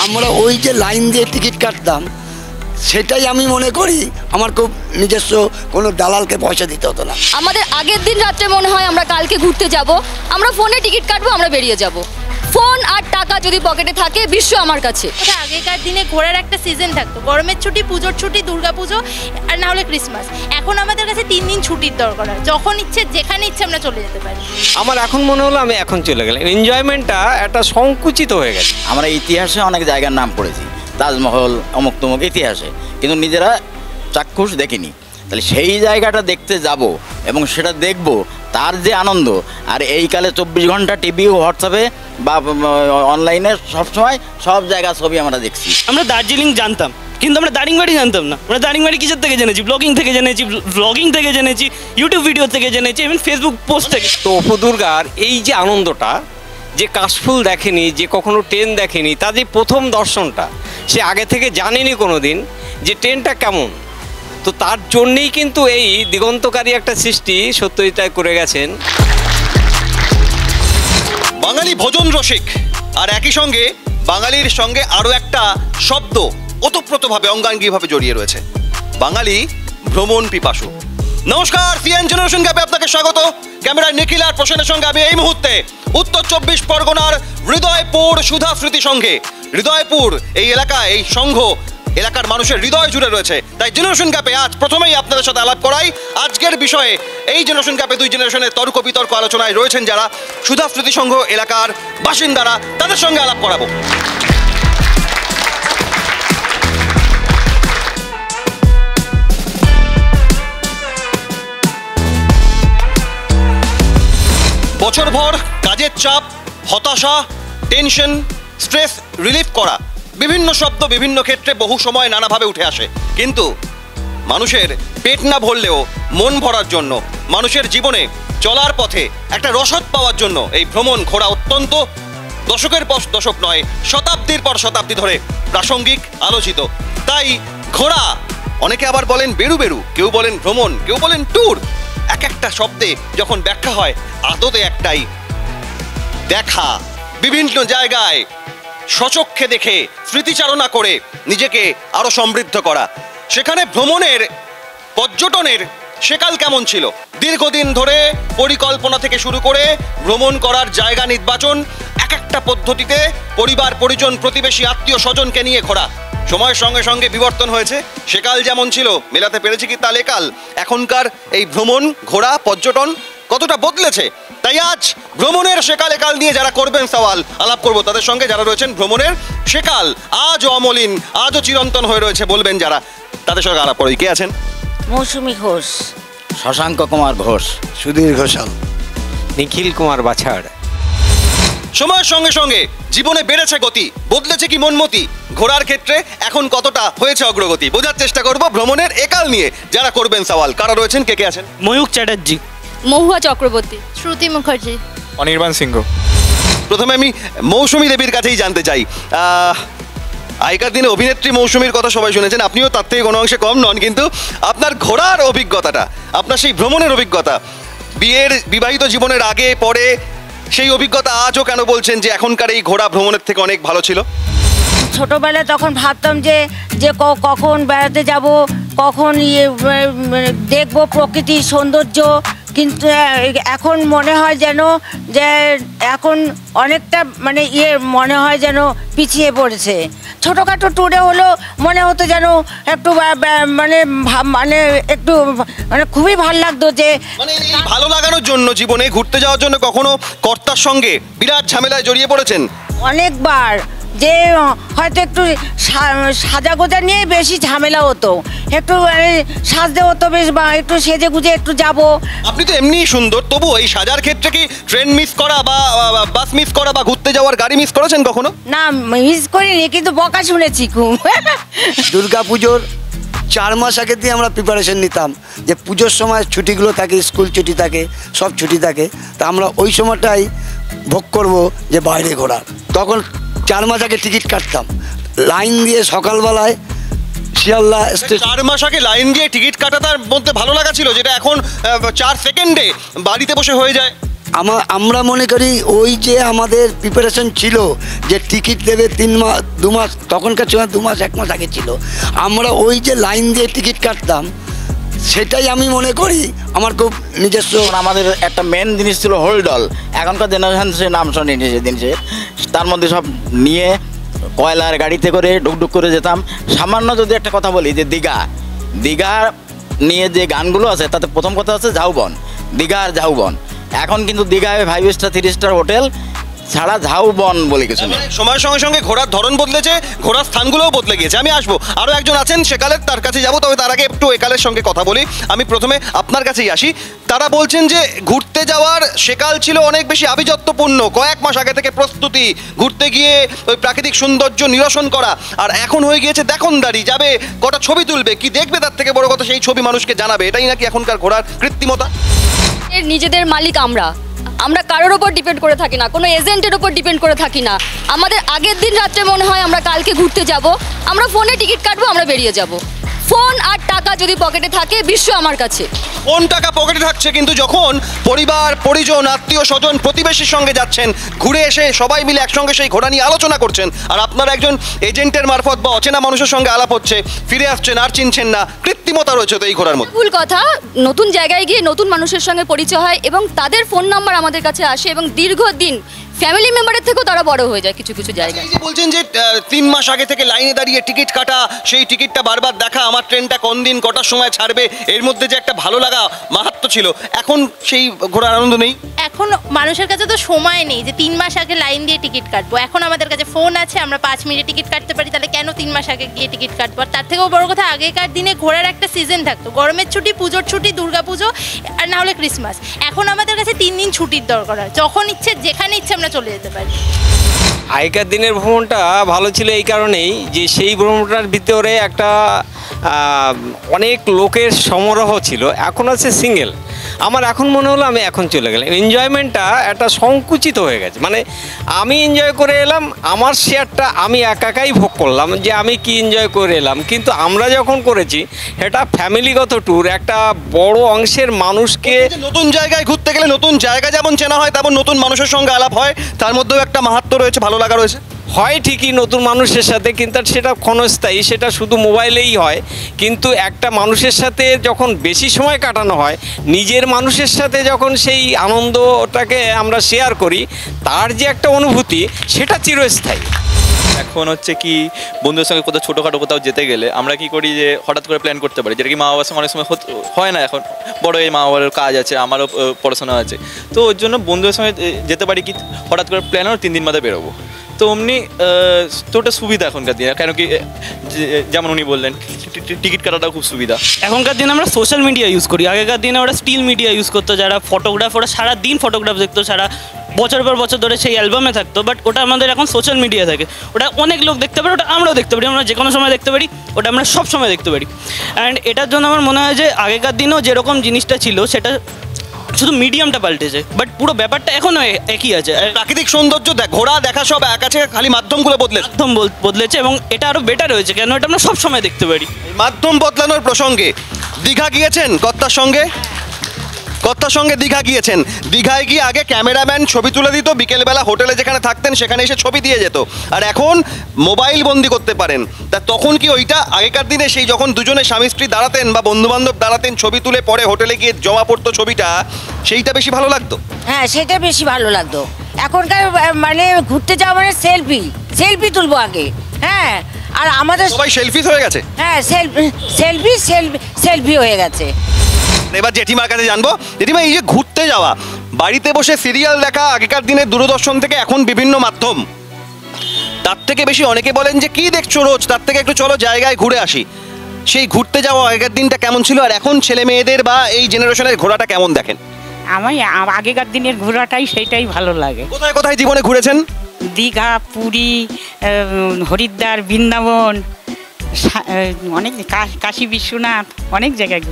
আমরা ওই যে লাইন দিয়ে টিকিট কাটতাম, সেটাই আমি মনে করি আমার খুব নিজস্ব, কোনো দালালকে পয়সা দিতে হতো না। আমাদের আগের দিন রাত্রে মনে হয় আমরা কালকে ঘুরতে যাব, আমরা ফোনে টিকিট কাটবো, আমরা বেরিয়ে যাব। ফোন আর টাকা যদি পকেটে থাকে, বিশ্ব আমার কাছে। আগেকার দিনে ঘোরার একটা সিজন থাকতো, গরমের ছুটি, পুজোর ছুটি, দুর্গাপুজো আর না হলে ক্রিসমাস। এখন আমাদের কাছে 3 দিন ছুটির দরকার হয়, যখন ইচ্ছে যেখানে ইচ্ছে আমরা চলে যেতে পারি। আমার এখন মনে হলো আমি এখন চলে গেলাম, এনজয়মেন্টটা একটা সংকুচিত হয়ে গেছে। আমরা ইতিহাসে অনেক জায়গার নাম পড়েছি, তাজমহল, অমুক তমুক ইতিহাসে, কিন্তু নিজেরা চাক্ষুষ দেখিনি। তাহলে সেই জায়গাটা দেখতে যাব এবং সেটা দেখব, তার যে আনন্দ। আর এই কালে 24 ঘন্টা টিভি, হোয়াটসঅ্যাপে বা অনলাইনে সবসময় সব জায়গার ছবি আমরা দেখছি। আমরা দার্জিলিং জানতাম, কিন্তু আমরা দারিংবাড়ি জানতাম না। আমরা দারিংবাড়ি কিসের থেকে জেনেছি? ব্লগিং থেকে জেনেছি, ব্লগিং থেকে জেনেছি, ইউটিউব ভিডিও থেকে জেনেছি, এবং ফেসবুক পোস্ট থেকে। তো অপু দুর্গার এই যে আনন্দটা, যে কাশফুল দেখেনি, যে কখনো ট্রেন দেখেনি, তার যে প্রথম দর্শনটা, সে আগে থেকে জানেনি কোনো দিন যে ট্রেনটা কেমন। তো তার জন্যেই কিন্তু এই দিগন্তকারী একটা সৃষ্টি সত্যজিৎ করে গেছেন। বাঙালি ভোজন রসিক, আর একই সঙ্গে বাঙালির সঙ্গে আরও একটা শব্দ ওতপ্রোতভাবে অঙ্গাঙ্গিভাবে জড়িয়ে রয়েছে, বাঙালি ভ্রমণ পিপাসু। নমস্কার, সিএন জেনারেশন গ্যাপে আপনাকে স্বাগত। ক্যামেরায় নিখিল আর প্রসেনের সঙ্গে আমি এই মুহূর্তে উত্তর 24 পরগনার হৃদয়পুর সুধা স্মৃতি সংঘে। হৃদয়পুর এই এলাকায়, এই সংঘ এলাকার মানুষের হৃদয় জুড়ে রয়েছে। তাই জেনারেশন গ্যাপে আজ প্রথমেই আপনাদের সাথে আলাপ করাই আজকের বিষয়ে। এই জেনারেশন গ্যাপে 2 জেনারেশনের তর্ক বিতর্ক আলোচনায় রয়েছেন যারা সুধা স্মৃতি সংঘ এলাকার বাসিন্দারা, তাদের সঙ্গে আলাপ করাবো। বছরভর কাজের চাপ, হতাশা, টেনশন, স্ট্রেস রিলিফ করা, বিভিন্ন শব্দ বিভিন্ন ক্ষেত্রে বহু সময় নানাভাবে উঠে আসে। কিন্তু মানুষের পেট না ভরলেও মন ভরার জন্য, মানুষের জীবনে চলার পথে একটা রসদ পাওয়ার জন্য এই ভ্রমণ ঘোরা অত্যন্ত দশকের পর দশক নয়, শতাব্দীর পর শতাব্দী ধরে প্রাসঙ্গিক, আলোচিত। তাই ঘোরা, অনেকে আবার বলেন বেরু বেরু, কেউ বলেন ভ্রমণ, কেউ বলেন ট্যুর। এক একটা শব্দে যখন ব্যাখ্যা হয়, আদতে একটাই, দেখা, বিভিন্ন জায়গায় স্বচক্ষে দেখে স্মৃতিচারণা করে নিজেকে আরো সমৃদ্ধ করা। সেখানে ভ্রমণের, পর্যটনের সেকাল কেমন ছিল? দীর্ঘদিন ধরে পরিকল্পনা থেকে শুরু করে ভ্রমণ করার জায়গা নির্বাচন, এক একটা পদ্ধতিতে পরিবার, পরিজন, প্রতিবেশী, আত্মীয় স্বজনকে নিয়ে ঘোরা। সময়ের সঙ্গে সঙ্গে বিবর্তন হয়েছে। সেকাল যেমন ছিল, মেলাতে পেরেছি কি তালে কাল? এখনকার এই ভ্রমণ, ঘোরা, পর্যটন কতটা বদলেছে? তাই আজ ভ্রমণের সেকালে কাল নিয়ে যারা করবেন সওয়াল, আলাপ করবো তাদের সঙ্গে, যারা রয়েছেন ভ্রমণের সেকাল আজও অমলিন, আজও চিরন্তন হয়ে রয়েছে বলবেন যারা, তাদের সঙ্গে আলাপ করি। কে আছেন? মৌসুমী ঘোষ, শশাঙ্ক কুমার ঘোষ, সুধীর ঘোষাল, নিখিল কুমার বাছাড়। সময়ের সঙ্গে সঙ্গে জীবনে বেড়েছে গতি, বদলেছে কি মনমতি? ঘোরার ক্ষেত্রে এখন কতটা হয়েছে অগ্রগতি, বোঝার চেষ্টা করব ভ্রমণের একাল নিয়ে যারা করবেন সওয়াল। কারা রয়েছেন, কে কে আছেন? ময়ূক চ্যাটার্জি, মহুয়া চক্রবর্তী, শ্রুতি মুখার্জি, অনির্বাণ সিংহ। প্রথমে আমি মৌসুমী দেবীর কাছেই জানতে চাই, আগেকার দিনে অভিনেত্রী মৌসুমীর কথা সবাই শুনেছেন, আপনিও তার থেকে কোনো অংশে কম নন, কিন্তু আপনার ঘোরার অভিজ্ঞতাটা, আপনার সেই ভ্রমণের অভিজ্ঞতা, বিবাহিত জীবনের আগে পরে, সেই অভিজ্ঞতা আজও কেন বলছেন যে এখনকার এই ঘোরা ভ্রমণের থেকে অনেক ভালো ছিল? ছোটবেলায় তখন ভাবতাম যে যে কখন বেড়াতে যাব, কখন দেখব প্রকৃতির সৌন্দর্য, কিন্তু এখন মনে হয় যেন যে এখন অনেকটা মানে মনে হয় যেন পিছিয়ে পড়েছে। ছোটোখাটো ট্যুরে হলো মনে হতো যেন একটু মানে একটু মানে খুবই ভালো লাগতো। যে মানে এই ভালো লাগানোর জন্য জীবনে ঘুরতে যাওয়ার জন্য কখনো কর্তার সঙ্গে বিরাট ঝামেলায় জড়িয়ে পড়েছেন? অনেকবার, যে হয়তো একটু সাজাগোজা নিয়ে বেশি ঝামেলা হতো, একটু সাজতে হতো বেশ, বা একটু সেজে গুজে একটু যাব। আপনি তো এমনিই সুন্দর, তবু এই সাজার ক্ষেত্রে কি ট্রেন মিস করা বা বাস মিস করা বা ঘুরতে যাওয়ার গাড়ি মিস করেছেন কখনো? না, মিস করিনি, কিন্তু বকা শুনেছি খুব। দুর্গা পুজোর 4 মাস আগে দিয়ে আমরা প্রিপারেশন নিতাম যে পুজোর সময় ছুটিগুলো থাকে, স্কুল ছুটি থাকে, সব ছুটি থাকে, তা আমরা ওই সময়টাই ভোগ করব যে বাইরে ঘোরা। তখন 4 মাস আগে টিকিট কাটতাম, লাইন দিয়ে সকালবেলায় শিয়ালদা স্টেশন। 4 মাস আগে লাইন দিয়ে টিকিট কাটাটার মধ্যে ভালো লাগা ছিল, যেটা এখন 4 সেকেন্ডে বাড়িতে বসে হয়ে যায়। আমরা মনে করি ওই যে আমাদের প্রিপারেশন ছিল যে টিকিট দেবে 3 মাস 2 মাস, তখনকার সময় 2 মাস 1 মাস আগে ছিল, আমরা ওই যে লাইন দিয়ে টিকিট কাটতাম, সেটাই আমি মনে করি আমার খুব নিজস্ব। আমাদের একটা মেন জিনিস ছিল হোল্ডল, এখনকার জেনারেশন সে নাম শোনেনি সেদিন, সে তার মধ্যে সব নিয়ে কয়লার গাড়িতে করে ডুকডুক করে যেতাম। সামান্য যদি একটা কথা বলি যে দীঘা নিয়ে যে গানগুলো আছে তাতে প্রথম কথা হচ্ছে ঝাউবন, দীঘার ঝাউবন। এখন কিন্তু দীঘায় 5 স্টার 3 স্টার হোটেল ছাড়া ঝাউবন বলে কিছু নেই। সময়ের সঙ্গে সঙ্গে ঘোরার ধরন বদলেছে, ঘোরার স্থানগুলোও বদলে গিয়েছে। আমি আসবো, আরও একজন আছেন সেকালের, তার কাছে যাবো, তবে তার আগে একটু একালের সঙ্গে কথা বলি। আমি প্রথমে আপনার কাছেই আসি। তারা বলছেন যে ঘুরতে যাওয়ার সেকাল ছিল অনেক বেশি আভিজাত্যপূর্ণ, কয়েক মাস আগে থেকে প্রস্তুতি, ঘুরতে গিয়ে ওই প্রাকৃতিক সৌন্দর্য নিরসন করা, আর এখন হয়ে গিয়েছে দেখনদারি, যাবে কটা ছবি তুলবে, কি দেখবে তার থেকে বড় কথা সেই ছবি মানুষকে জানাবে, এটাই নাকি এখনকার ঘোরার কৃত্রিমতা। নিজেদের মালিক আমরা কারোর ওপর ডিপেন্ড করে থাকি না, কোনো এজেন্টের ওপর ডিপেন্ড করে থাকি না। আমাদের আগের দিন রাত্রে মনে হয় আমরা কালকে ঘুরতে যাব, আমরা ফোনে টিকিট কাটবো, আমরা বেরিয়ে যাব। ফোন আর টাকা যদি পকেটে থাকে, বিশ্ব আমার কাছে। কোন টাকা পকেটে থাকছে, কিন্তু যখন পরিবার পরিজন আত্মীয় স্বজন প্রতিবেশীর সঙ্গে যাচ্ছেন, ঘুরে এসে সবাই মিলে একসঙ্গে সেই ঘোরা নিয়ে আলোচনা করছেন, আর আপনার একজন এজেন্টের মারফত বা অচেনা মানুষের সঙ্গে আলাপ হচ্ছে, ফিরে আসছেন আর চিনছেন না, কৃত্রিমতা রয়েছে তো এই ঘোরার মধ্যে। ভুল কথা, নতুন জায়গায় গিয়ে নতুন মানুষের সঙ্গে পরিচয় হয় এবং তাদের ফোন নাম্বার আমাদের কাছে আসে এবং দীর্ঘদিন ফ্যামিলি মেম্বারের থেকেও তারা বড় হয়ে যায় কিছু কিছু জায়গায়। এই যে বলছেন যে 3 মাস আগে থেকে লাইনে দাঁড়িয়ে টিকিট কাটা, সেই টিকিটটা বারবার দেখা, আমার ট্রেনটা কোন দিন কটার সময় ছাড়বে, এর মধ্যে যে একটা ভালো লাগা মাহাত্ম্য ছিল, এখন সেই ঘোরার আনন্দ নেই। এখন মানুষের কাছে তো সময় নেই যে 3 মাস আগে লাইন দিয়ে টিকিট কাটবো। এখন আমাদের কাছে ফোন আছে, আমরা 5 মিনিটে টিকিট কাটতে পারি, তাহলে কেন 3 মাস আগে গিয়ে টিকিট কাটবো? আর তার থেকেও বড় কথা, আগেকার দিনে ঘোরার একটা সিজন থাকতো, গরমের ছুটি, পুজোর ছুটি, দুর্গাপুজো, আর না হলে ক্রিসমাস। এখন আমাদের কাছে 3 দিন ছুটির দরকার হয়, যখন ইচ্ছে যেখানে ইচ্ছে আমরা চলে যেতে পারি। আগেকার দিনের ভ্রমণটা ভালো ছিল এই কারণেই যে সেই ভ্রমণটার ভিতরে একটা অনেক লোকের সমারোহ ছিল, এখন আছে সিঙ্গেল। আমার এখন মনে হলো আমি এখন চলে গেলাম, এনজয়মেন্টটা একটা সংকুচিত হয়ে গেছে। মানে আমি এনজয় করে এলাম, আমার শেয়ারটা আমি একাই ভোগ করলাম যে আমি কি এনজয় করে এলাম, কিন্তু আমরা যখন করেছি এটা ফ্যামিলিগত ট্যুর, একটা বড় অংশের মানুষকে। নতুন জায়গায় ঘুরতে গেলে নতুন জায়গা যেমন চেনা হয়, তেমন নতুন মানুষের সঙ্গে আলাপ হয়, তার মধ্যেও একটা মাহাত্ম্য রয়েছে, ভালো লাগা রয়েছে। হয় ঠিকই নতুন মানুষের সাথে, কিন্তু সেটা ক্ষণস্থায়ী, সেটা শুধু মোবাইলেই হয়। কিন্তু একটা মানুষের সাথে যখন বেশি সময় কাটানো হয়, নিজের মানুষের সাথে যখন সেই আনন্দটাকে আমরা শেয়ার করি, তার যে একটা অনুভূতি, সেটা চিরস্থায়ী। এখন হচ্ছে কি, বন্ধুদের সঙ্গে কোথাও ছোটোখাটো কোথাও যেতে গেলে আমরা কি করি যে হঠাৎ করে প্ল্যান করতে পারি, যেটা কি মা বাবার সঙ্গে অনেক সময় হয় না। এখন বড় এই মা বাবার কাজ আছে, আমারও পড়াশোনা আছে, তো ওর জন্য বন্ধুদের সঙ্গে যেতে পারি কি হঠাৎ করে প্ল্যান হলো 3 দিন বাদে বেরোবো, তো অমনি তো ওটা সুবিধা এখনকার দিনে। কেন কি যেমন উনি বললেন টিকিট কাটাটাও খুব সুবিধা। এখনকার দিনে আমরা সোশ্যাল মিডিয়া ইউজ করি, আগেকার দিনে ওরা স্টিল মিডিয়া ইউজ করতো, যারা ফটোগ্রাফ, ওরা সারাদিন ফটোগ্রাফ দেখতো, সারা বছর পর বছর ধরে সেই অ্যালবামে থাকতো। বাট ওটা আমাদের এখন সোশ্যাল মিডিয়া থাকে, ওটা অনেক লোক দেখতে পারে, ওটা আমরাও দেখতে পারি, আমরা যে কোনো সময় দেখতে পারি, ওটা আমরা সব সময় দেখতে পারি। অ্যান্ড এটার জন্য আমার মনে হয় যে আগেকার দিনেও যেরকম জিনিসটা ছিল সেটা শুধু মিডিয়ামটা পাল্টেছে, বাট পুরো ব্যাপারটা এখনও একই আছে। প্রাকৃতিক সৌন্দর্য ঘোরা দেখা সব এক আছে, খালি মাধ্যমগুলো বদলেছে এবং এটা আরও বেটার হয়েছে, কেন এটা আমরা সব সময় দেখতে পারি। মাধ্যম বদলানোর প্রসঙ্গে দীঘা গিয়েছেন কর্তার সঙ্গে দীঘা গিয়েছেন। দীঘায় গিয়ে আগে ক্যামেরাম্যান ছবি তুলে দিত, বিকেলবেলা হোটেলে যেখানে থাকতেন সেখানে এসে ছবি দিয়ে যেত, আর এখন মোবাইল বন্দি করতে পারেন। তা তখন কি ওইটা আগেকার দিনে সেই যখন দুজনে স্বামী স্ত্রী দাঁড়াতেন বা বন্ধুবান্ধব দাঁড়াতেন, ছবি তুলে পরে হোটেলে গিয়ে জমা পড়তো ছবিটা, সেইটা বেশি ভালো লাগতো? হ্যাঁ, সেটা বেশি ভালো লাগতো। এখনকার মানে ঘুরতে যাওয়া মানে সেলফি তুলবো আগে। হ্যাঁ, আর আমাদের সবাই সেলফিস হয়ে গেছে। হ্যাঁ, সেলফি হয়ে গেছে। এবার জেঠিমার কাছে জানবো, জেঠিমা এই যে ঘুরতে যাওয়া, বাড়িতে বসে সিরিয়াল দেখা আগেকার দিনে দূরদর্শন থেকে, এখন বিভিন্ন মাধ্যম, তার থেকে বেশি অনেকে বলেন যে কি দেখছো রোজ, তার থেকে একটু চলো জায়গায় ঘুরে আসি। সেই ঘুরতে যাওয়া আগেকার দিনটা কেমন ছিল, আর এখন ছেলে মেয়েদের বা এই জেনারেশনের ঘোরাটা কেমন দেখেন? আমি আগেকার দিনের ঘোরাটাই সেইটাই ভালো লাগে। কোথায় কোথায় জীবনে ঘুরেছেন? দীঘা, পুরী, হরিদ্বার, বৃন্দাবন, অনেক কাশী বিশ্বনাথ, অনেক জায়গায়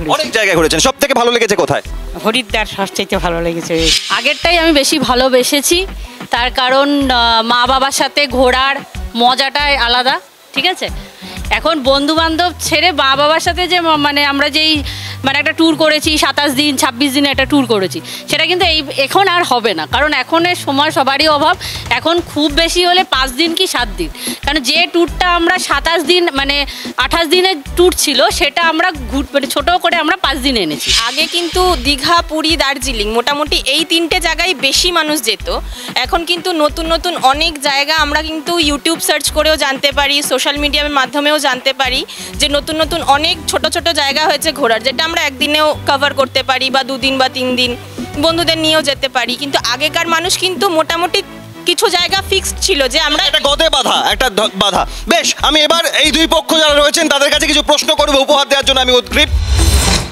ঘুরেছেন। সব থেকে ভালো লেগেছে কোথায়? হরিদ্বার সবচেয়ে ভালো লেগেছে। আগেরটাই আমি বেশি ভালোবেসেছি, তার কারণ মা বাবার সাথে ঘোরার মজাটাই আলাদা, ঠিক আছে। এখন বন্ধু বান্ধব ছেড়ে মা বাবার সাথে যে মানে আমরা যেই মানে একটা ট্যুর করেছি 27 দিন 26 দিনে একটা ট্যুর করেছি, সেটা কিন্তু এখন আর হবে না, কারণ এখনের সময় সবারই অভাব। এখন খুব বেশি হলে 5 দিন কি 7 দিন, কারণ যে ট্যুরটা আমরা 27 দিন মানে 28 দিনের ট্যুর ছিল সেটা আমরা মানে ছোটো করে আমরা 5 দিন এনেছি। আগে কিন্তু দীঘা, পুরী, দার্জিলিং মোটামুটি এই 3টে জায়গায় বেশি মানুষ যেত। এখন কিন্তু নতুন নতুন অনেক জায়গা আমরা কিন্তু ইউটিউব সার্চ করেও জানতে পারি, সোশ্যাল মিডিয়ার মাধ্যমেও জানতে পারি যে নতুন নতুন অনেক ছোট ছোট জায়গা হয়েছে ঘোরার, যেটা আমরা একদিনেও কভার করতে পারি বা 2 দিন বা 3 দিন বন্ধুদের নিয়েও যেতে পারি। কিন্তু আগেকার মানুষ কিন্তু মোটামুটি কিছু জায়গা ফিক্সড ছিল যে আমরা একটা গদে বাধা, একটা বাধা। বেশ, আমি এবার এই দুই পক্ষ যারা রয়েছেন তাদের কাছে কিছু প্রশ্ন করবো উপহার দেওয়ার জন্য আমি উদ্গ্রীব।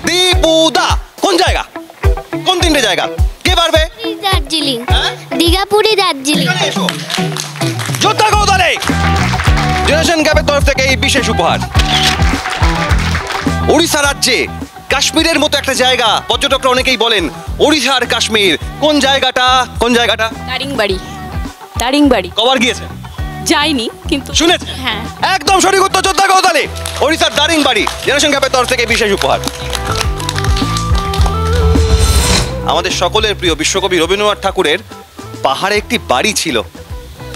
দীপুদা, কোন জায়গা, কোন 3টে জায়গা কে পারবে? দার্জিলিং, দীঘা, পুরী, দার্জিলিং। যোদ্ধা গৌদালে জেনারেশন গ্যাপের তরফ থেকে এই বিশেষ উপহার। উড়িষ্যা রাজ্যে কাশ্মীরের মতো একটা জায়গা, পর্যটকরা অনেকেই বলেন ওড়িশার কাশ্মীর, কোন জায়গাটা, কোন জায়গাটা? দারিংবাড়ি। দারিংবাড়ি কবার গিয়েছে? যাইনি কিন্তু শুনেছে। হ্যাঁ, একদম সঠিক উত্তর যোদ্ধা গৌদালে। ওড়িশার দারিংবাড়ি জেনারেশন গ্যাপের তরফ থেকে বিশেষ উপহার। আমাদের সকলের প্রিয় বিশ্বকবি রবীন্দ্রনাথ ঠাকুরের পাহাড়ে একটি বাড়ি ছিল,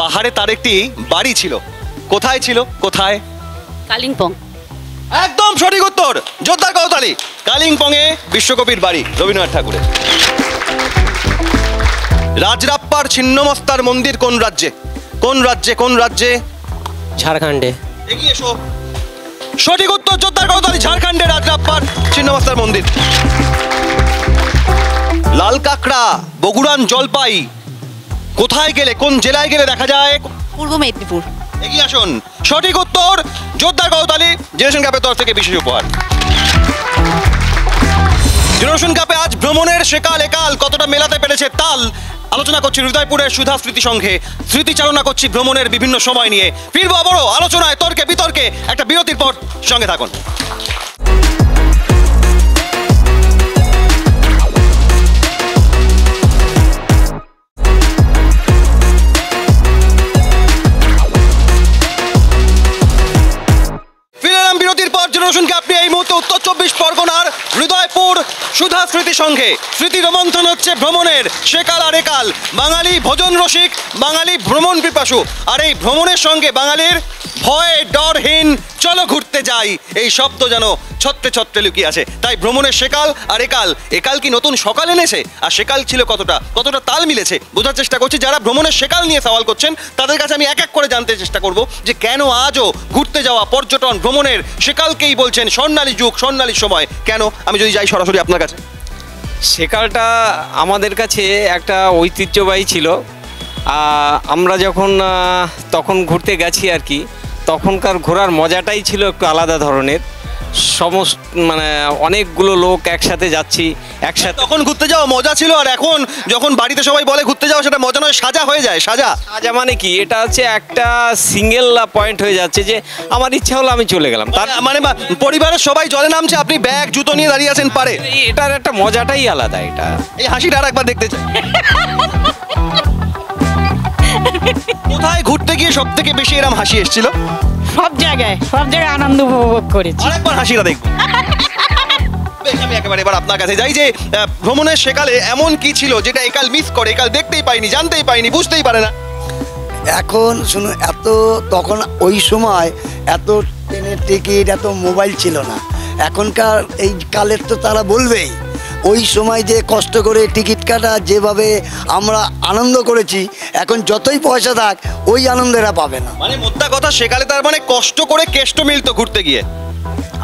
পাহাড়ে তার একটি বাড়ি ছিল, কোথায় ছিল, কোথায়? কালিম্পং। একদম সঠিক উত্তর যোদ্ধা গৌতালি। কালিম্পংয়ে বিশ্বকবির বাড়ি রবীন্দ্রনাথ ঠাকুরের। রাজরাপ্পার ছিন্নমস্তার মন্দির কোন রাজ্যে, কোন রাজ্যে, কোন রাজ্যে? ঝাড়খণ্ডে। এগিয়ে এসো। সঠিক উত্তর যোদ্ধা গৌতালি, ঝাড়খণ্ডে রাজরাপ্পার ছিন্নমস্তার মন্দির। লাল কাঁকড়া, বগুড়ান জলপাই কোথায় গেলে, কোন জেলায় গেলে দেখা যায়? পূর্ব মেদিনীপুর। এগিয়ে আসুন। সঠিক উত্তর যোদ্ধা গৌতালি। জেনারেশন কাপের তরফ থেকে বিশেষ উপহার। জেনারেশন কাপে আজ ভ্রমণের সেকাল একাল কতটা মেলাতে পেরেছে তাল, আলোচনা করছি হৃদয়পুরের সুধা স্মৃতি সংঘে। স্মৃতিচারণা করছি ভ্রমণের বিভিন্ন সময় নিয়ে। ফিরবো আবারও আলোচনায়, তর্কে বিতর্কে একটা বিরতির পর। সঙ্গে থাকুন। বিরতির পর জেনারেশন গ্যাপ নিয়ে এই মুহূর্তে উত্তর 24 পরগনার হৃদয়পুর সুধা স্মৃতি সংঘে স্মৃতি রোমন্থন হচ্ছে ভ্রমণের সেকাল আর একাল। বাঙালি ভোজন রসিক, বাঙালি ভ্রমণ পিপাসু, আর এই ভ্রমণের সঙ্গে বাঙালির ভয়ে ডরহীন চলো ঘুরতে যাই এই শব্দ যেন ছত্রে ছত্রে লুকিয়ে আছে। তাই ভ্রমণের সেকাল আর একাল, একাল কি নতুন সকাল এনেছে, আর সেকাল ছিল কতটা, কতটা তাল মিলেছে বোঝার চেষ্টা করছি। যারা ভ্রমণের সেকাল নিয়ে সওয়াল করছেন তাদের কাছে আমি এক এক করে জানতে চেষ্টা করব যে কেন আজও ঘুরতে যাওয়া, পর্যটন, ভ্রমণের সেকালকেই বলছেন স্বর্ণালী যুগ, স্বর্ণালী সময়। কেন? আমি যদি যাই সরাসরি আপনার কাছে। সেকালটা আমাদের কাছে একটা ঐতিহ্যবাহী ছিল। আমরা যখন তখন ঘুরতে গেছি আর কি, তখনকার ঘোরার মজাটাই ছিল একটু আলাদা ধরনের। সমস্ত মানে অনেকগুলো লোক একসাথে যাচ্ছি, একসাথে তখন ঘুরতে যাওয়া মজা ছিল, আর এখন যখন বাড়িতে সবাই বলে ঘুরতে যাওয়া সেটা মজা নয়, সাজা হয়ে যায়। সাজা সাজা মানে কি, এটা হচ্ছে একটা সিঙ্গেল পয়েন্ট হয়ে যাচ্ছে যে আমার ইচ্ছা হলো আমি চলে গেলাম, তার মানে পরিবারের সবাই জলে নামছে, আপনি ব্যাগ জুতো নিয়ে দাঁড়িয়ে আছেন পারে। এটার একটা মজাটাই আলাদা। এটা এই হাসিটা আর একবার দেখতে চাই। কোথায় ঘুরতে গিয়ে সব থেকে বেশি এরকম হাসি এসেছিল? সব জায়গায় আনন্দ উপভোগ করেছি। আরেকবার হাসিটা দেখবো। বেশ, আমি একেবারে এবার আপনার কাছে যাই যে ভ্রমণের সেকালে এমন কি ছিল যেটা একাল মিস করে, একাল দেখতেই পাইনি, জানতেই পাইনি, বুঝতেই পারে না? এখন শুনুন, তখন ওই সময় এত ট্রেনের টিকিট, এত মোবাইল ছিল না। এখনকার এই কালের তো তারা বলবেই, ওই সময় যে কষ্ট করে টিকিট কাটা, যেভাবে আমরা আনন্দ করেছি, এখন যতই পয়সা থাক ওই আনন্দেরা পাবে না। মানে মোদ্দা কথা, সেকালে তার মানে কষ্ট করে কেষ্ট মিলতো ঘুরতে গিয়ে।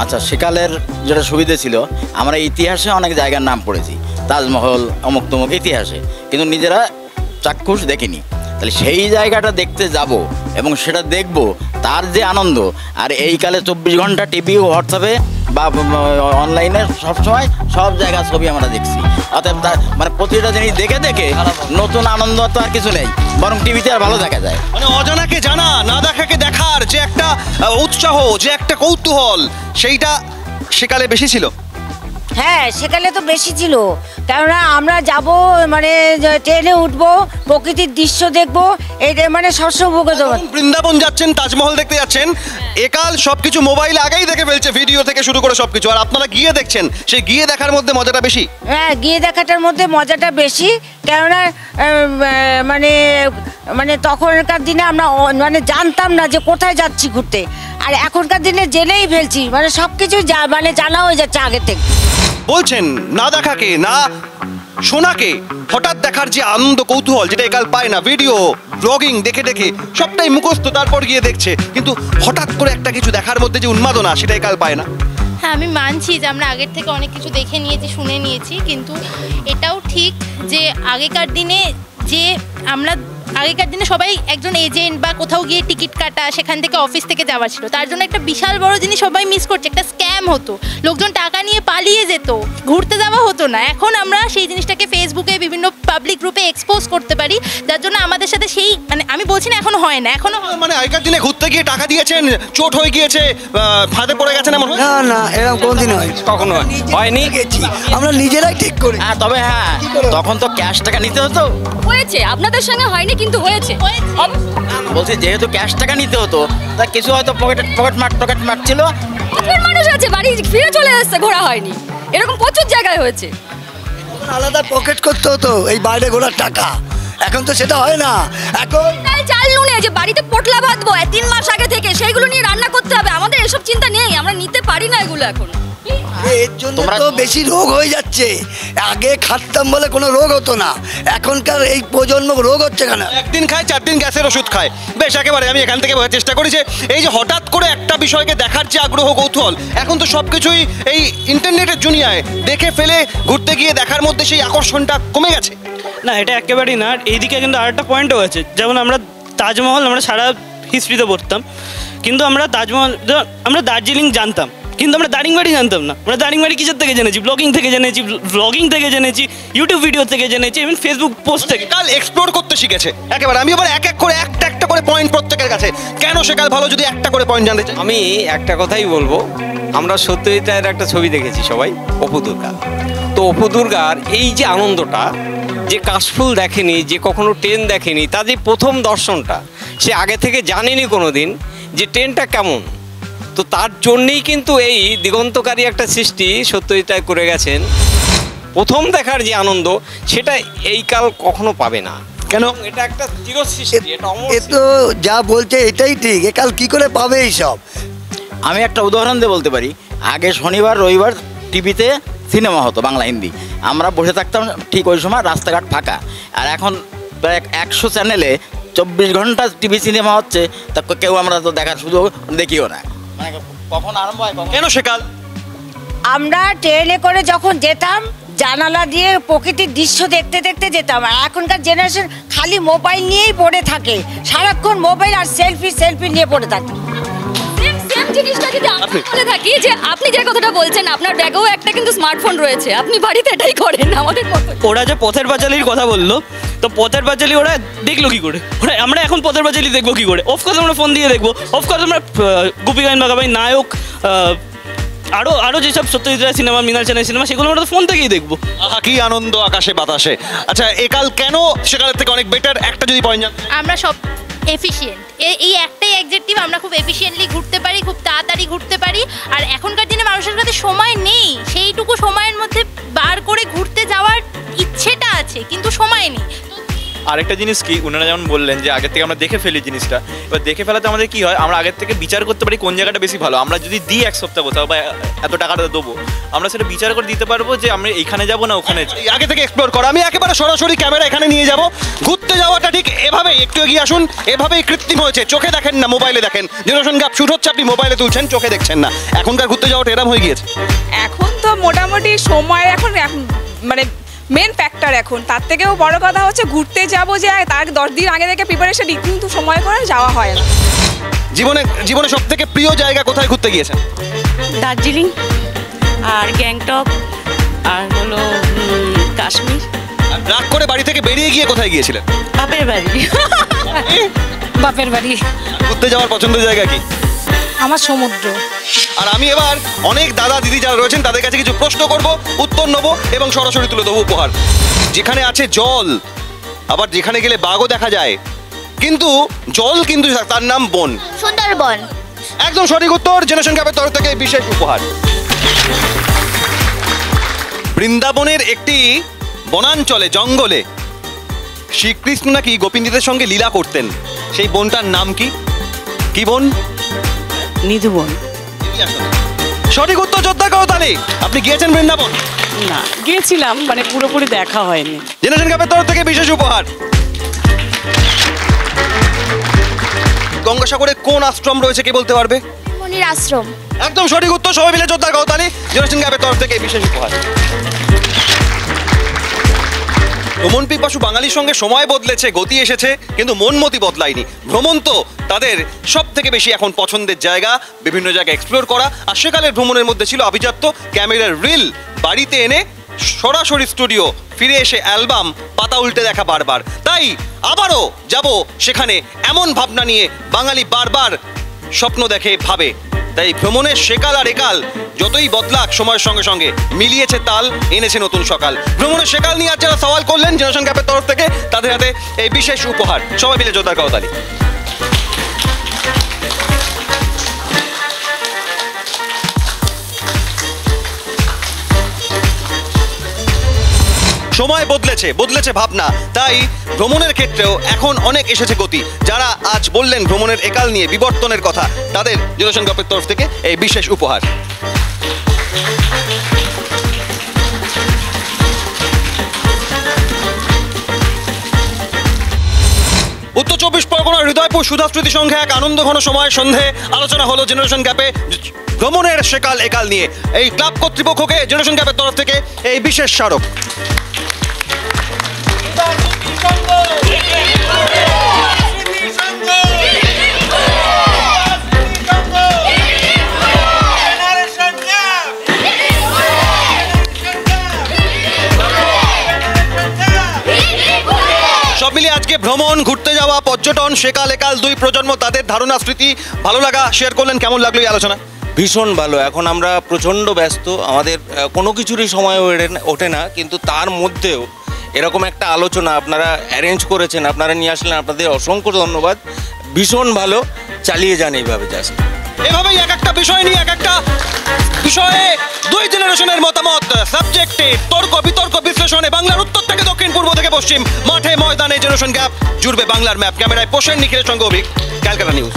আচ্ছা, সেকালের যেটা সুবিধা ছিল, আমরা ইতিহাসে অনেক জায়গার নাম পড়েছি, তাজমহল, অমুক তমুক ইতিহাসে, কিন্তু নিজেরা চাক্ষুষ দেখিনি। তাহলে সেই জায়গাটা দেখতে যাব এবং সেটা দেখব, তার যে আনন্দ। আর এই কালে 24 ঘন্টা টিভি, হোয়াটসঅ্যাপে বা অনলাইনে সবসময় সব জায়গার ছবি আমরা দেখছি। অতএব মানে প্রতিটা জিনিস দেখে দেখে নতুন আনন্দ তো আর কিছু নেই, বরং টিভিতে আর ভালো দেখা যায়। মানে অজানাকে জানা, না দেখাকে দেখার যে একটা উৎসাহ, যে একটা কৌতূহল, সেইটা সেকালে বেশি ছিল। হ্যাঁ, সেকালে তো বেশি ছিল, কেননা আমরা যাব মানে ট্রেনে উঠবো, প্রকৃতির দৃশ্য দেখবো, এইটা মানে সবসময় বৃন্দাবন যাচ্ছেন, তাজমহল দেখতে যাচ্ছেন, একাল সবকিছু মোবাইলে আগেই দেখে ফেলছে, ভিডিও থেকে শুরু করে সবকিছু, আর আপনারা গিয়ে দেখছেন, সেই গিয়ে দেখার মধ্যে মজাটা বেশি। হ্যাঁ, গিয়ে দেখাটার মধ্যে মজাটা বেশি, কেননা মানে মানে তখনকার দিনে আমরা মানে জানতাম না যে কোথায় যাচ্ছি ঘুরতে, আর এখনকার দিনে জেনেই ফেলছি, মানে সব কিছু মানে জানা হয়ে যাচ্ছে আগে থেকে। বলছেন না দেখাকে, না শোনাকে, হঠাৎ দেখার যে আনন্দ কৌতূহল যেটা একাল পায় না, ভিডিও ব্লগিং দেখে দেখে সবটাই মুখস্থ, তারপর গিয়ে দেখছে, কিন্তু হঠাৎ করে একটা কিছু দেখার মধ্যে যে উন্মাদনা সেটা একাল পায় না। হ্যাঁ, আমি মানছি যে আমরা আগের থেকে অনেক কিছু দেখে নিয়েছি, শুনে নিয়েছি, কিন্তু এটাও ঠিক যে আগেকার দিনে সবাই একজন এজেন্ট বা কোথাও গিয়ে টিকিট কাটা, সেখান থেকে অফিস থেকে যাওয়া ছিল, তার জন্য একটা বিশাল বড় জিনিস সবাই মিস করছে, একটা স্ক্যাম হতো, লোকজন টাকা নিয়ে পালিয়ে যেত, ঘুরতে যাওয়া হতো না। এখন আমরা সেই জিনিসটাকে ফেসবুকে বিভিন্ন পাবলিক গ্রুপে এক্সপোজ করতে পারি, যার জন্য আমাদের সাথে সেই মানে আমি বলছি না এখনো হয় না, এখনো মানে আগেকার দিনে ঘুরতে গিয়ে টাকা দিয়েছেন, চোট হয়ে গিয়েছে, ফাঁদে পড়ে গেছেন এমন? না না, এরকম কোনদিন হয় কখনো হয়নি, গেছি আমরা নিজেরাই ঠিক করি। হ্যাঁ, তবে হ্যাঁ, তখন তো ক্যাশ টাকা নিতে হতো। হয়েছে, আপনাদের সঙ্গে হয়নি কিন্তু হয়েছে। বলছি যেহেতু ক্যাশ টাকা নিতে হতো, তা কিছু হয়তো পকেট মারছিল, মানুষ আছে বাড়ি ফিরে চলে এসছে, ঘোরা হয়নি, এরকম প্রচুর জায়গায় হয়েছে। আলাদা পকেট করতে হতো এই বাইরে ঘোরার টাকা, এখন তো সেটা হয় না। এখন চাল নুনে যে বাড়িতে পোটলা বাঁধবো 3 মাস আগে থেকে, সেইগুলো নিয়ে রান্না করতে হবে, আমাদের এসব চিন্তা নেই, আমরা নিতে পারি না এগুলো এখন। এর জন্য তো বেশি রোগ হয়ে যাচ্ছে, আগে খাটতাম বলে কোনো রোগ হতো না, এখনকার এই প্রজন্ম রোগ হচ্ছে কেন? একদিন খায় 4 দিন গ্যাসের ওষুধ খায়। বেশ, একেবারে আমি এখান থেকে বোঝার চেষ্টা করি যে এই যে হঠাৎ করে একটা বিষয়কে দেখার যে আগ্রহ কৌতূহল, এখন তো সবকিছুই এই ইন্টারনেটের দুনিয়ায় দেখে ফেলে ঘুরতে গিয়ে দেখার মধ্যে সেই আকর্ষণটা কমে গেছে। না, এটা একেবারেই না। এইদিকে কিন্তু আরেকটা পয়েন্টও আছে, যেমন আমরা তাজমহল আমরা সারা হিস্ট্রিতে পড়তাম, কিন্তু আমরা তাজমহল আমরা দার্জিলিং জানতাম, কিন্তু আমরা দারিংবাড়ি জানতাম না। আমরা দারিংবাড়ি কিসের থেকে জেনেছি? ব্লগিং থেকে জেনেছি, ব্লগিং থেকে জেনেছি, ইউটিউব ভিডিও থেকে জেনেছি, ইভেন ফেসবুক পোস্ট থেকে। কাল এক্সপ্লোর করতে শিখেছে একেবারে। আমি এবার এক এক করে একটা করে পয়েন্ট প্রত্যেকের কাছে, কেন সে কাল ভালো, যদি একটা করে পয়েন্ট জানতে চাই। আমি একটা কথাই বলবো, আমরা সত্যজিতের একটা ছবি দেখেছি সবাই, অপু দুর্গা। তো অপু দুর্গার এই যে আনন্দটা, যে কাশফুল দেখেনি, যে কখনো ট্রেন দেখেনি, তার যে প্রথম দর্শনটা, সে আগে থেকে জানেনি কোনো দিন যে ট্রেনটা কেমন। তো তার জন্যেই কিন্তু এই দিগন্তকারী একটা সৃষ্টি সত্যজিৎ করে গেছেন। প্রথম দেখার যে আনন্দ, সেটা এই কাল কখনো পাবে না। কেন? এটা একটা চিরসৃষ্টি, এটা অমর। এ তো যা বলছে এটাই ঠিক, এ কাল কি করে পাবে এইসব? আমি একটা উদাহরণ দিয়ে বলতে পারি, আগে শনিবার রবিবার টিভিতে সিনেমা হতো বাংলা হিন্দি, আমরা বসে থাকতাম ঠিক ওই সময়, রাস্তাঘাট ফাঁকা। আর এখন প্রায় 100 চ্যানেলে 24 ঘন্টা টিভি সিনেমা হচ্ছে, তা কেউ আমরা তো দেখার সুযোগ দেখিও না। মানে কখন আরম্ভ হয়, কেন সেকাল? আমরা ট্রেনে করে যখন যেতাম, জানালা দিয়ে প্রকৃতির দৃশ্য দেখতে দেখতে যেতাম, আর এখনকার জেনারেশন খালি মোবাইল নিয়েই পড়ে থাকে, সারাক্ষণ মোবাইল আর সেলফি নিয়ে পড়ে থাকে। সেম জিনিসটা যদি আমরা বলে থাকি যে আপনি যে কথাটা বলছেন, আপনার ব্যাগেও একটা কিন্তু স্মার্টফোন রয়েছে, আপনি বাড়িতে এটাই করেন আমাদের মতো। ওরা যে পথের পাঁচালির কথা বললো, তো পথের পাঁচালি ওরা দেখলো কি করে? আমরা এখন পথের পাঁচালি দেখবো কি করে? অফকোর্স আমরা ফোন দিয়ে দেখবো, অফকোর্স আমরা গুপি গাইন বাঘাবাই, নায়ক, আরো যেসব সত্যজিৎ রায় সিনেমা, মৃণাল সেনের সিনেমা, সেগুলো আমরা তো ফোন থেকেই দেখবো। কি আনন্দ আকাশে বাতাসে। আচ্ছা, একাল কেন সেকালের থেকে অনেক বেটার, একটা যদি পয়েন্ট জান। আমরা সব এফিশিয়েন্ট, এই একটাই অ্যাডজেক্টিভ, আমরা খুব এফিশিয়েন্টলি ঘুরতে পারি, খুব তাড়াতাড়ি ঘুরতে পারি। আর এখনকার দিনে মানুষের কাছে সময় নেই, সেইটুকু সময়ের মধ্যে বার করে ঘুরতে যাওয়ার ইচ্ছেটা আছে, কিন্তু সময় নেই। আরেকটা জিনিস কি, ওনারা যেমন বললেন যে আগের থেকে আমরা দেখে ফেলি জিনিসটা, এবার দেখে ফেলাতে আমাদের কি হয়, আমরা আগের থেকে বিচার করতে পারি কোন জায়গাটা বেশি ভালো। আমরা যদি দিই 1 সপ্তাহ কোথাও বা এত টাকাটা দেবো, আমরা সেটা বিচার করে দিতে পারবো যে আমরা এইখানে যাবো না ওখানে। আগে থেকে এক্সপ্লোর করা। আমি একেবারে সরাসরি ক্যামেরা এখানে নিয়ে যাব। ঘুরতে যাওয়াটা ঠিক এভাবেই, একটু এগিয়ে আসুন, এভাবেই কৃত্রিম হয়েছে। চোখে দেখেন না, মোবাইলে দেখেন। জেনারেশন গ্যাপ শুট হচ্ছে, আপনি মোবাইলে তুলছেন, চোখে দেখছেন না। এখনকার ঘুরতে যাওয়াটা এরম হয়ে গিয়েছে। এখন তো মোটামুটি সময় এখন মানে মেন ফ্যাক্টর এখন, তার থেকেও বড় কথা হচ্ছে ঘুরতে যাবো যে তার 10 দিন আগে থেকে প্রিপারেশন নিই, কিন্তু সময় করে যাওয়া হয় না। জীবনে সব থেকে প্রিয় জায়গা কোথায় ঘুরতে গিয়েছেন? দার্জিলিং আর গ্যাংটক আর হলো কাশ্মীর। রাগ করে বাড়ি থেকে বেরিয়ে গিয়ে কোথায় গিয়েছিলেন? বাপের বাড়ি। বাপের বাড়ি। ঘুরতে যাওয়ার পছন্দের জায়গা কি? আমার সমুদ্র। আর আমি এবার অনেক দাদা দিদি যারা রয়েছেন তাদের কাছে কিছু প্রশ্ন করব, উত্তর নেব এবং সরাসরি তুলে দেবো উপহার। যেখানে আছে জল, আবার যেখানে গেলে বাঘও দেখা যায়, কিন্তু জল কিন্তু তার নাম বন। সুন্দরবন। একদম সঠিক উত্তর, জেনারেশন গ্যাপের তরফ থেকে বিশেষ উপহার। বৃন্দাবনের একটি বনাঞ্চলে, জঙ্গলে শ্রীকৃষ্ণ নাকি গোপিনীদের সঙ্গে লীলা করতেন, সেই বনটার নাম কি? কি বন? নিধুবন। সঠিক উত্তর, যোদ্ধা করতালি। আপনি গিয়েছেন বৃন্দাবন? না, গিয়েছিলাম, মানে পুরোপুরি দেখা হয়নি। জেনারেশন গ্যাপের তরফ থেকে বিশেষ উপহার। গঙ্গাসাগরে কোন আশ্রম রয়েছে কে বলতে পারবে? মনির আশ্রম। একদম সঠিক উত্তর, সবাই মিলে যোদ্ধা করতালি। জেনারেশন গ্যাপের তরফ থেকে বিশেষ উপহার। ভ্রমণ পিপাসু বাঙালির সঙ্গে সময় বদলেছে, গতি এসেছে, কিন্তু মনমতি বদলায়নি। ভ্রমণ তো তাদের সব থেকে বেশি এখন পছন্দের জায়গা, বিভিন্ন জায়গায় এক্সপ্লোর করা। আর সেকালের ভ্রমণের মধ্যে ছিল আভিজাত্য, ক্যামেরার রিল বাড়িতে এনে সরাসরি স্টুডিও, ফিরে এসে অ্যালবাম পাতা উল্টে দেখা বারবার। তাই আবারও যাব সেখানে, এমন ভাবনা নিয়ে বাঙালি বারবার স্বপ্ন দেখে, ভাবে। তাই ভ্রমণের সেকাল আর একাল যতই বদলাক সময়ের সঙ্গে সঙ্গে মিলিয়েছে তাল, এনেছে নতুন সকাল। ভ্রমণের সেকাল নিয়ে আজ যারা সওয়াল করলেন জেনারেশন গ্যাপের তরফ থেকে, তাদের হাতে এই বিশেষ উপহার। সবাই মিলে জোরদার করতালি। সময় বদলেছে, বদলেছে ভাবনা, তাই ভ্রমণের ক্ষেত্রেও এখন অনেক এসেছে গতি। যারা আজ বললেন ভ্রমণের একাল নিয়ে বিবর্তনের কথা, তাদের জেনারেশন গ্যাপের তরফ থেকে এই বিশেষ উপহার। উত্তর 24 পরগনার হৃদয়পুর সুধাস্মৃতি সংঘে এক আনন্দঘন সময়ের সন্ধে আলোচনা হলো জেনারেশন গ্যাপে ভ্রমণের সেকাল একাল নিয়ে। এই ক্লাব কর্তৃপক্ষকে জেনারেশন গ্যাপের তরফ থেকে এই বিশেষ স্মারক। সব মিলিয়ে আজকে ভ্রমণ, ঘুরতে যাওয়া, পর্যটন, সেকাল একাল দুই প্রজন্ম, তাদের ধারণা, স্মৃতি, ভালো লাগা শেয়ার করলেন। কেমন লাগলো এই আলোচনা? ভীষণ ভালো। এখন আমরা প্রচণ্ড ব্যস্ত, আমাদের কোনো কিছুরই সময় ওঠে না, কিন্তু তার মধ্যেও এরকম একটা আলোচনা আপনারা অ্যারেঞ্জ করেছেন, আপনারা নিয়ে আসলেন, আপনাদের অসংখ্য ধন্যবাদ। ভীষণ ভালো, চালিয়ে যান এইভাবে। জাস্ট এভাবেই এক একটা বিষয় নিয়ে, এক একটা বিষয়ে দুই জেনারেশনের মতামত, সাবজেক্টে তর্ক বিতর্ক বিশ্লেষণে, বাংলার উত্তর থেকে দক্ষিণ, পূর্ব থেকে পশ্চিম, মাঠে ময়দানে জেনারেশন গ্যাপ জুড়বে বাংলার ম্যাপ। ক্যামেরায় পোষেন নিখিলের সঙ্গে অভিক, ক্যালকাটা নিউজ।